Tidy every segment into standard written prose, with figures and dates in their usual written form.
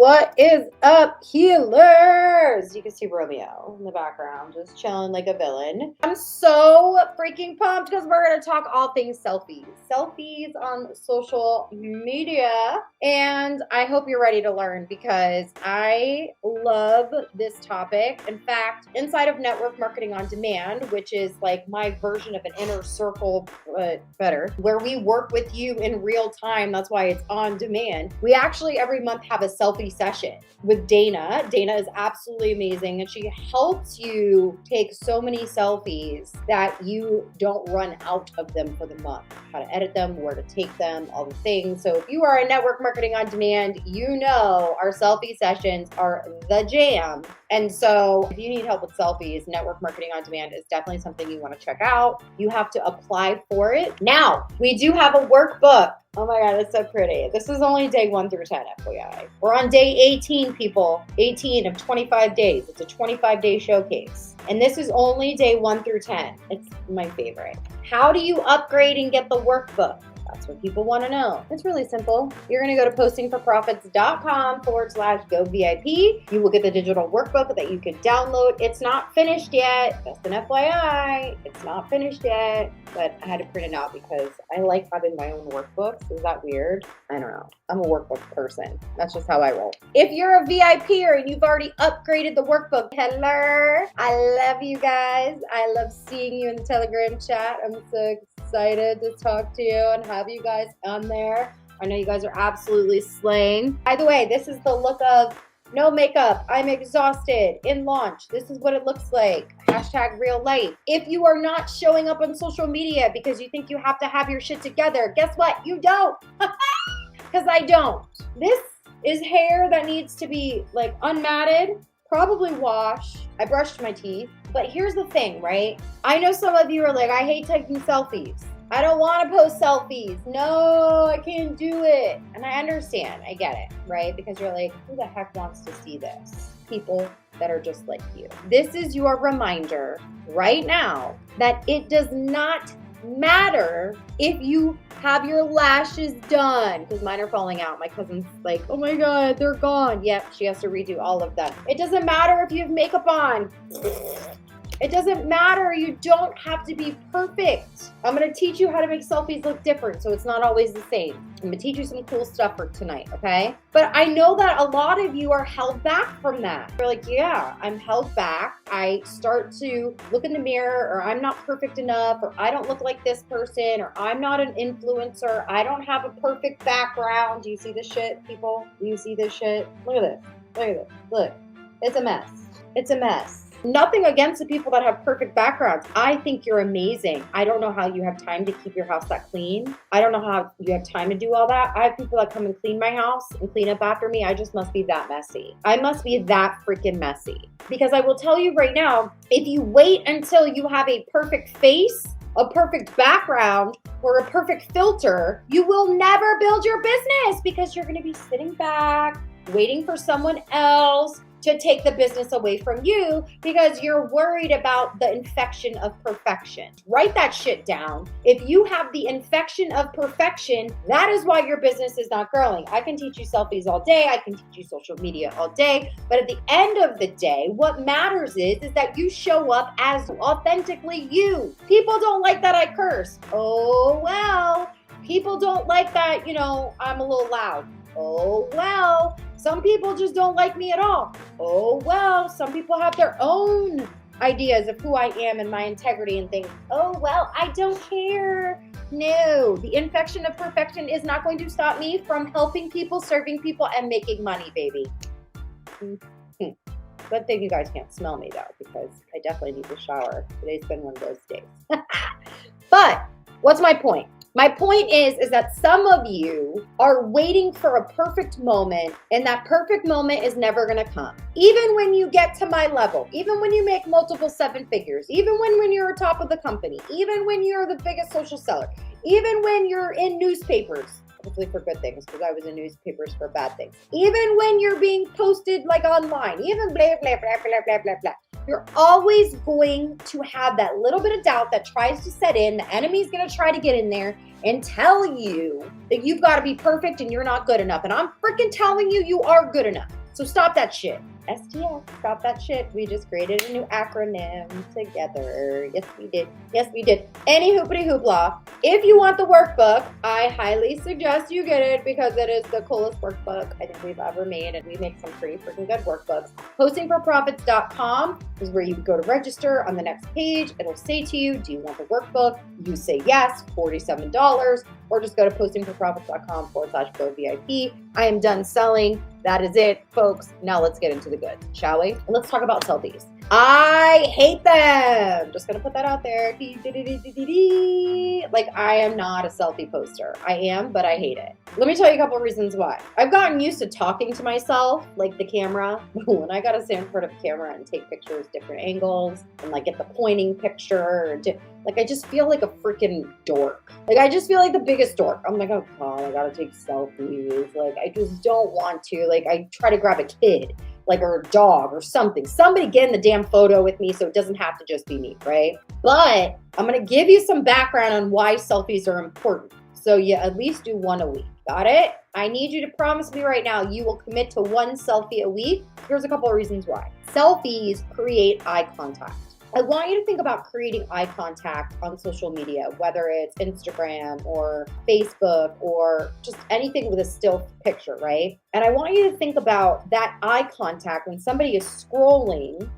What is up, healers? You can see Romeo in the background, just chilling like a villain. I'm so freaking pumped because we're going to talk all things selfies. Selfies on social media. And I hope you're ready to learn because I love this topic. In fact, inside of Network Marketing on Demand, which is like my version of an inner circle, but better, where we work with you in real time. That's why it's on demand. We actually every month have a selfie session with Dana. Dana is absolutely amazing, and she helps you take so many selfies that you don't run out of them for the month. How to edit them, where to take them, all the things. So if you are in Network Marketing on Demand, you know our selfie sessions are the jam. And so if you need help with selfies, Network Marketing on Demand is definitely something you want to check out. You have to apply for it. Now, we do have a workbook. Oh my God, it's so pretty. This is only day 1 through 10, FYI. We're on day 18, people. 18 of 25 days. It's a 25-day showcase. And this is only day 1 through 10. It's my favorite. How do you upgrade and get the workbook? That's what people want to know. It's really simple. You're going to go to postingforprofits.com/GoVIP. You will get the digital workbook that you can download. It's not finished yet. Just an FYI. It's not finished yet, but I had to print it out because I like having my own workbooks. Is that weird? I don't know. I'm a workbook person. That's just how I roll. If you're a VIPer and you've already upgraded the workbook, hello. I love you guys. I love seeing you in the Telegram chat. I'm so excited to talk to you and have you guys on there. I know you guys are absolutely slaying. By the way, this is the look of no makeup. I'm exhausted in launch. This is what it looks like. #real life. If you are not showing up on social media because you think you have to have your shit together, guess what? You don't. Because I don't. This is hair that needs to be like unmatted, probably wash. I brushed my teeth. But here's the thing, right? I know some of you are like, I hate taking selfies. I don't want to post selfies. No, I can't do it. And I understand. I get it, right? Because you're like, who the heck wants to see this? People that are just like you. This is your reminder right now that it does not matter if you have your lashes done, because mine are falling out. My cousin's like, oh my God, they're gone. Yep, she has to redo all of them. It doesn't matter if you have makeup on. It doesn't matter. You don't have to be perfect. I'm going to teach you how to make selfies look different so it's not always the same. I'm going to teach you some cool stuff for tonight, okay? But I know that a lot of you are held back from that. You're like, yeah, I'm held back. I start to look in the mirror, or I'm not perfect enough, or I don't look like this person, or I'm not an influencer. I don't have a perfect background. Do you see this shit, people? Do you see this shit? Look at this. Look at this. Look. It's a mess. It's a mess. Nothing against the people that have perfect backgrounds. I think you're amazing. I don't know how you have time to keep your house that clean. I don't know how you have time to do all that. I have people that come and clean my house and clean up after me. I just must be that messy. I must be that freaking messy. Because I will tell you right now, if you wait until you have a perfect face, a perfect background, or a perfect filter, you will never build your business because you're going to be sitting back, waiting for someone else to take the business away from you because you're worried about the infection of perfection. Write that shit down. If you have the infection of perfection, that is why your business is not growing. I can teach you selfies all day. I can teach you social media all day. But at the end of the day, what matters is that you show up as authentically you. People don't like that I curse. Oh, well. People don't like that, I'm a little loud. Oh, well. Some people just don't like me at all. Oh, well, some people have their own ideas of who I am and my integrity and think, oh, well, I don't care. No, the infection of perfection is not going to stop me from helping people, serving people, and making money, baby. Good thing you guys can't smell me, though, because I definitely need to shower. Today's been one of those days. But what's my point? My point is that some of you are waiting for a perfect moment, and that perfect moment is never going to come. Even when you get to my level, even when you make multiple 7 figures, even when you're top of the company, even when you're the biggest social seller, even when you're in newspapers, hopefully for good things, because I was in newspapers for bad things, even when you're being posted like online, even blah, blah, blah, blah, blah, blah, blah. You're always going to have that little bit of doubt that tries to set in. The enemy's going to try to get in there and tell you that you've got to be perfect and you're not good enough. And I'm freaking telling you, you are good enough. So stop that shit. STF, stop that shit. We just created a new acronym together. Yes, we did. Yes, we did. Any hoopity hoopla. If you want the workbook, I highly suggest you get it because it is the coolest workbook I think we've ever made, and we make some pretty freaking good workbooks. Postingforprofits.com is where you go to register. On the next page, it'll say to you, do you want the workbook? You say yes, $47, or just go to postingforprofits.com/GoVIP. I am done selling. That is it, folks. Now let's get into the goods, shall we? Let's talk about selfies. I hate them. Just gonna put that out there. Like, I am not a selfie poster. I am, but I hate it. Let me tell you a couple reasons why. I've gotten used to talking to myself, like the camera. When I gotta stand in front of a camera and take pictures, different angles, and like get the pointing picture, like I just feel like a freaking dork. Like I just feel like the biggest dork. I'm like, oh God, I gotta take selfies. Like I just don't want to. Like I try to grab a kid, like, or a dog or something. Somebody get in the damn photo with me so it doesn't have to just be me, right? But I'm gonna give you some background on why selfies are important. So you at least do one a week. Got it? I need you to promise me right now you will commit to one selfie a week. Here's a couple of reasons why. Selfies create eye contact. I want you to think about creating eye contact on social media, whether it's Instagram or Facebook or just anything with a still picture, right? And I want you to think about that eye contact when somebody is scrolling,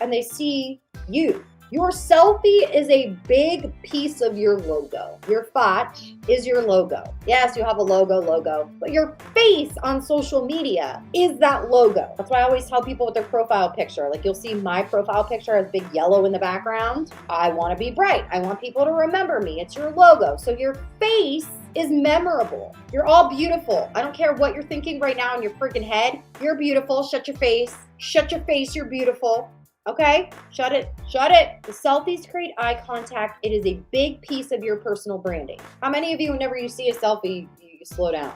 and they see you. Your selfie is a big piece of your logo. Your fotch is your logo. Yes, you have a logo, but your face on social media is that logo. That's why I always tell people with their profile picture, like you'll see my profile picture has big yellow in the background. I want to be bright. I want people to remember me. It's your logo. So your face is memorable. You're all beautiful. I don't care what you're thinking right now in your freaking head. You're beautiful. Shut your face. Shut your face. You're beautiful. Okay, shut it. The selfies create eye contact. It is a big piece of your personal branding. How many of you, whenever you see a selfie, you slow down?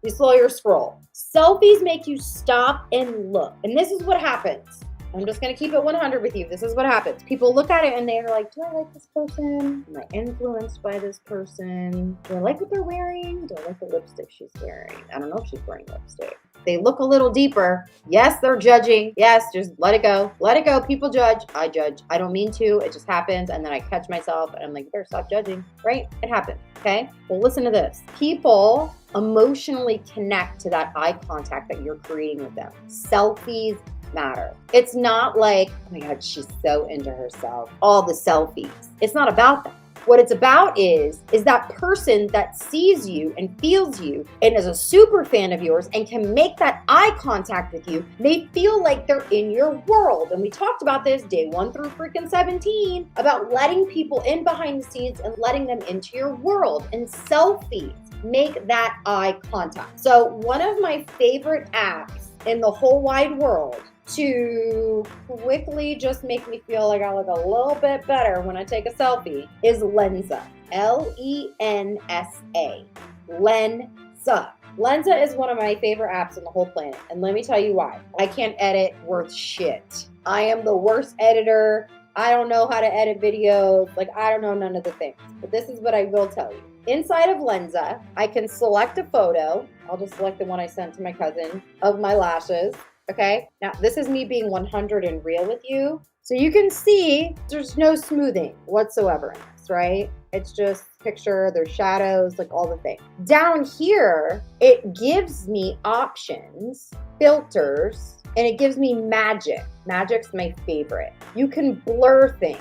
You slow your scroll. Selfies make you stop and look. And this is what happens. I'm just going to keep it 100 with you. This is what happens. People look at it and they're like, do I like this person? Am I influenced by this person? Do I like what they're wearing? Do I like the lipstick she's wearing? I don't know if she's wearing lipstick. They look a little deeper. Yes, they're judging. Yes, just let it go. Let it go. People judge. I judge. I don't mean to. It just happens. And then I catch myself and I'm like, you better stop judging, right? It happens. Okay. Well, listen to this. People emotionally connect to that eye contact that you're creating with them. Selfies matter. It's not like, oh my God, she's so into herself. All the selfies. It's not about that. What it's about is that person that sees you and feels you and is a super fan of yours and can make that eye contact with you. They feel like they're in your world. And we talked about this day 1 through freaking 17 about letting people in behind the scenes and letting them into your world. And selfies make that eye contact. So one of my favorite apps in the whole wide world to quickly just make me feel like I look a little bit better when I take a selfie is Lensa. Lensa. Lensa. Lensa is one of my favorite apps on the whole planet. And let me tell you why. I can't edit worth shit. I am the worst editor. I don't know how to edit videos. Like, I don't know none of the things. But this is what I will tell you. Inside of Lensa, I can select a photo. I'll just select the one I sent to my cousin of my lashes. Okay, now this is me being 100 and real with you. So you can see there's no smoothing whatsoever in this, right? It's just picture, there's shadows, like all the things. Down here, it gives me options, filters, and it gives me magic. Magic's my favorite. You can blur things.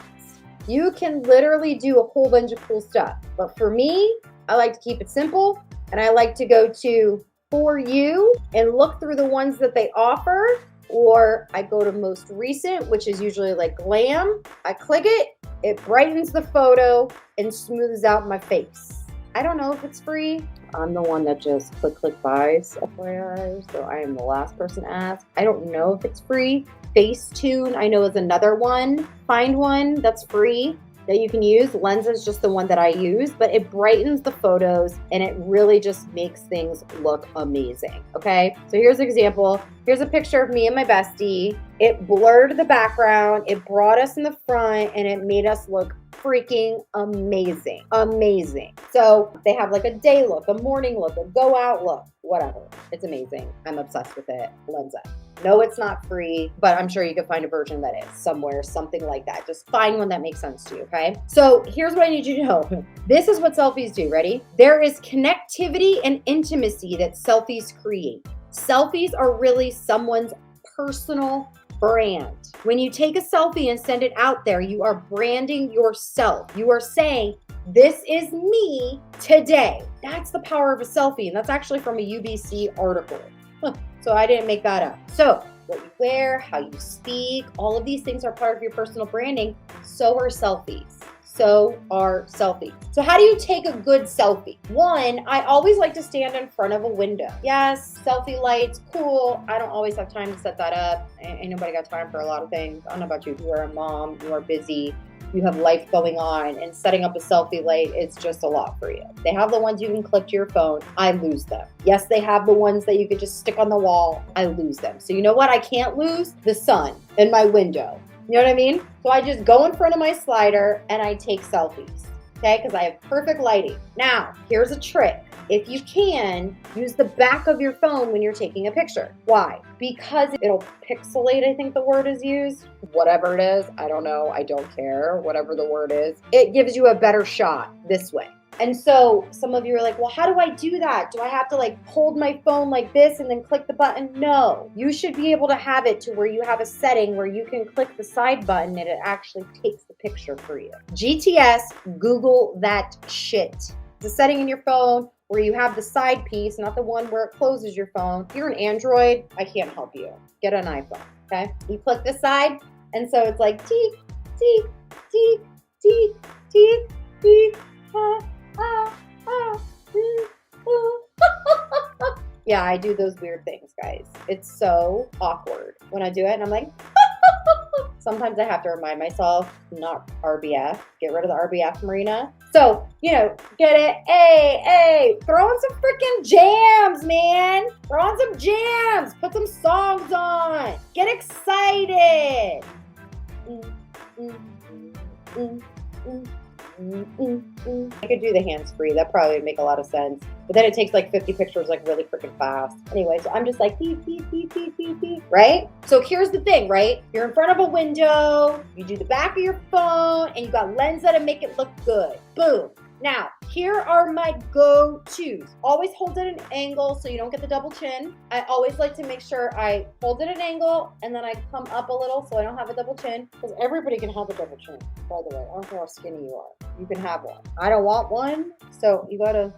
You can literally do a whole bunch of cool stuff. But for me, I like to keep it simple, and I like to go to For You and look through the ones that they offer, or I go to most recent, which is usually like glam. I click it, it brightens the photo and smooths out my face. I don't know if it's free. I'm the one that just click buys, FYI, so I am the last person to ask. I don't know if it's free. Facetune, I know, is another one. Find one that's free. that you can use. Lens is just the one that I use, but it brightens the photos and it really just makes things look amazing. Okay, so here's an example. Here's a picture of me and my bestie. It blurred the background, it brought us in the front, and it made us look freaking amazing. Amazing. So they have like a day look, a morning look, a go out look, whatever. It's amazing. I'm obsessed with it. Lensa. No, it's not free, but I'm sure you can find a version that is somewhere, something like that. Just find one that makes sense to you, okay? So here's what I need you to know. This is what selfies do, ready? There is connectivity and intimacy that selfies create. Selfies are really someone's personal brand. When you take a selfie and send it out there, you are branding yourself. You are saying, this is me today. That's the power of a selfie. And that's actually from a UBC article. So I didn't make that up. So what you wear, how you speak, all of these things are part of your personal branding. So are selfies. So are selfies. So how do you take a good selfie? One, I always like to stand in front of a window. Yes, selfie lights, cool. I don't always have time to set that up. Ain't nobody got time for a lot of things. I don't know about you. You are a mom, you are busy, you have life going on, and setting up a selfie light is just a lot for you. They have the ones you can click to your phone. I lose them. Yes, they have the ones that you could just stick on the wall. I lose them. So you know what I can't lose? The sun in my window. You know what I mean? So I just go in front of my slider and I take selfies, okay? Because I have perfect lighting. Now, here's a trick. If you can, use the back of your phone when you're taking a picture. Why? Because it'll pixelate, I think the word is used. Whatever it is, I don't know, I don't care, whatever the word is. It gives you a better shot this way. And so some of you are like, well, how do I do that? Do I have to like hold my phone like this and then click the button? No, you should be able to have it to where you have a setting where you can click the side button and it actually takes the picture for you. GTS, Google that shit. It's a setting in your phone where you have the side piece, not the one where it closes your phone. If you're an Android, I can't help you. Get an iPhone, okay? You click the side, and so it's like teek, teek, teek, teek, teek, teek, yeah, I do those weird things, guys. It's so awkward when I do it, and I'm like, sometimes I have to remind myself, not RBF, get rid of the RBF, Marina. So, you know, get it, hey, throw in some freaking jams, man. Throw on some jams, put some songs on, get excited. I could do the hands-free. That probably would make a lot of sense. But then it takes like 50 pictures like really freaking fast. Anyway, so I'm just like beep, beep, beep, beep, beep, beep, right? So here's the thing, right? You're in front of a window, you do the back of your phone, and you got Lensa to make it look good. Boom. Now, here are my go-tos. Always hold it at an angle so you don't get the double chin. I always like to make sure I hold it at an angle and then I come up a little so I don't have a double chin. Because everybody can have a double chin, by the way. I don't care how skinny you are. You can have one. I don't want one, so you gotta...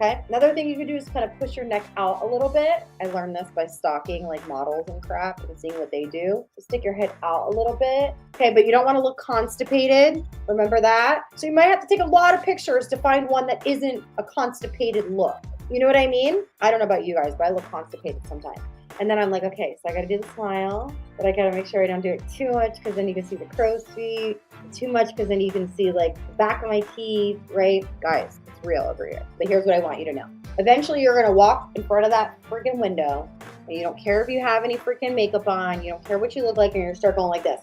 Okay, another thing you can do is kind of push your neck out a little bit. I learned this by stalking like models and crap and seeing what they do. So stick your head out a little bit. Okay, but you don't want to look constipated. Remember that? So you might have to take a lot of pictures to find one that isn't a constipated look. You know what I mean? I don't know about you guys, but I look constipated sometimes. And then I'm like, okay, so I gotta do the smile, but I gotta make sure I don't do it too much because then you can see the crow's feet. Too much because then you can see like the back of my teeth, right? Guys, it's real over here. But here's what I want you to know. Eventually you're gonna walk in front of that freaking window and you don't care if you have any freaking makeup on, you don't care what you look like, and you're gonna start going like this.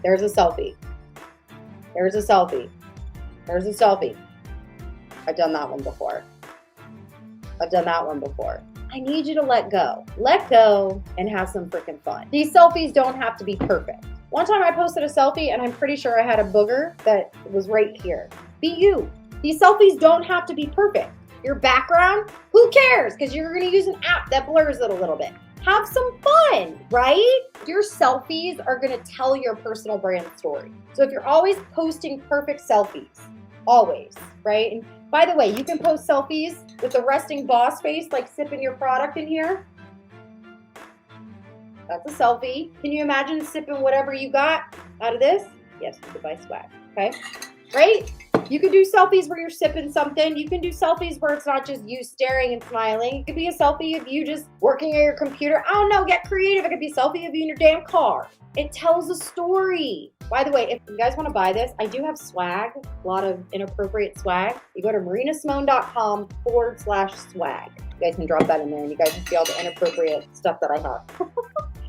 There's a selfie. There's a selfie. There's a selfie. I've done that one before. I've done that one before. I need you to let go. Let go and have some freaking fun. These selfies don't have to be perfect. One time I posted a selfie and I'm pretty sure I had a booger that was right here. Be you. These selfies don't have to be perfect. Your background, who cares? Because you're gonna use an app that blurs it a little bit. Have some fun, right? Your selfies are gonna tell your personal brand story. So if you're always posting perfect selfies, always, right? And by the way, you can post selfies with the resting boss face, like sipping your product in here. That's a selfie. Can you imagine sipping whatever you got out of this? Yes, you could buy swag, okay? Right? You can do selfies where you're sipping something. You can do selfies where it's not just you staring and smiling. It could be a selfie of you just working at your computer. I don't know, get creative. It could be a selfie of you in your damn car. It tells a story. By the way, if you guys want to buy this, I do have swag, a lot of inappropriate swag. You go to marinasimone.com/swag. You guys can drop that in there and you guys can see all the inappropriate stuff that I have.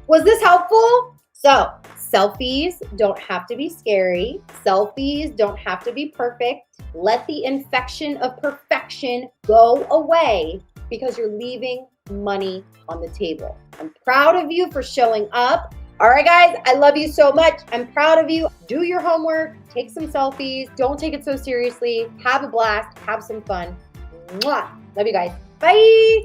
Was this helpful? So, selfies don't have to be scary. Selfies don't have to be perfect. Let the infection of perfection go away because you're leaving money on the table. I'm proud of you for showing up. All right, guys, I love you so much. I'm proud of you. Do your homework, take some selfies. Don't take it so seriously. Have a blast, have some fun. Mwah. Love you guys. Bye.